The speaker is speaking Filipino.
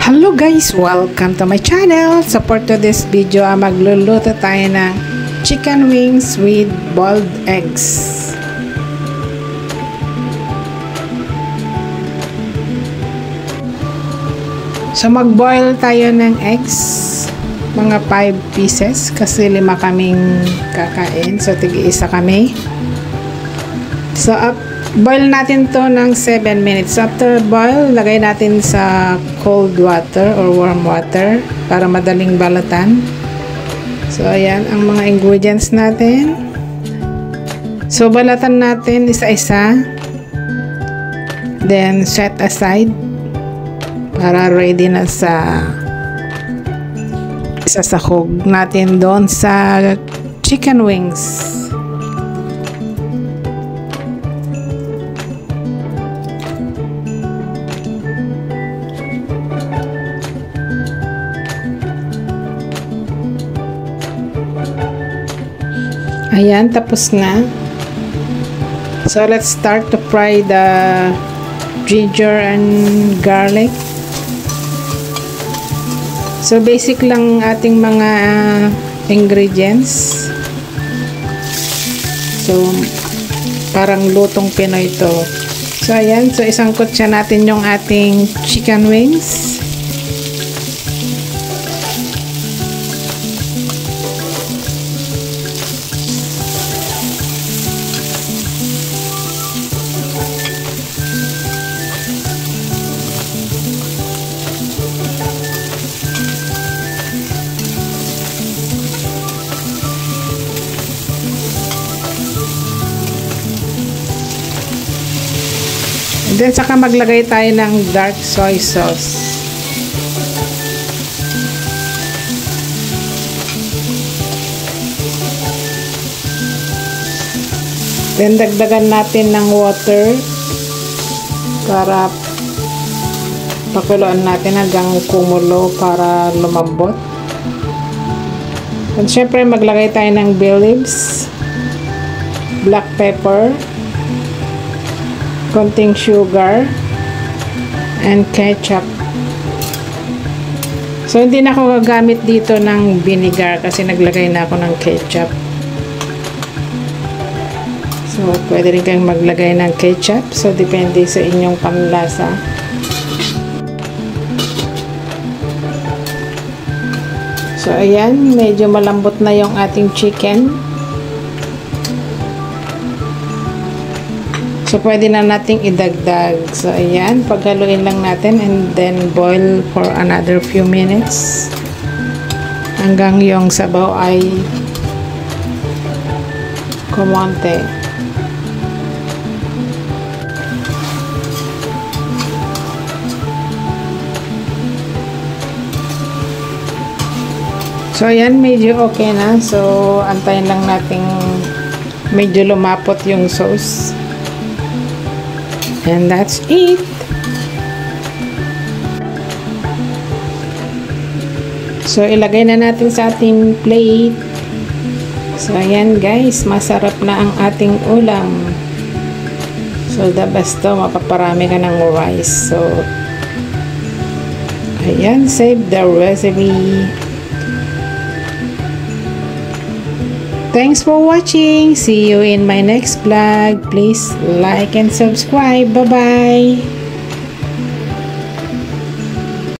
Hello guys! Welcome to my channel! So for today's video, magluluto tayo ng chicken wings with boiled eggs. So mag-boil tayo ng eggs, mga 5 pieces kasi 5 kaming kakain. So tig-isa kami. So boil natin to ng 7 minutes. After boil, lagay natin sa cold water or warm water para madaling balatan. So ayan ang mga ingredients natin. So balatan natin isa-isa. Then set aside para ready na sa isasahog natin doon sa chicken wings. Ayan, tapos na. So, let's start to fry the ginger and garlic. So, basic lang ating mga ingredients. So, parang lutong Pinoy to. So, ayan. So, isangkot siya natin yung ating chicken wings. And then, saka maglagay tayo ng dark soy sauce. Then, dagdagan natin ng water para pakuluan natin hanggang kumulo para lumambot. And syempre, maglagay tayo ng bay leaves, black pepper, konting sugar, and ketchup. So, hindi na ako gagamit dito ng vinegar kasi naglagay na ako ng ketchup. So, pwede rin kayong maglagay ng ketchup. So, depende sa inyong panlasa. So, ayan. Medyo malambot na yung ating chicken. So, pwede na nating idagdag. So, ayan. Paghaluin lang natin and then boil for another few minutes. Hanggang yung sabaw ay kumonte. So, ayan. Medyo okay na. So, antayin lang nating medyo lumapot yung sauce. And that's it. So, ilagay na natin sa ating plate. So, ayan guys. Masarap na ang ating ulam. So, the best to. Mapaparami ka ng rice. So, ayan. Save the recipe. Thanks for watching. See you in my next vlog. Please like and subscribe. Bye-bye.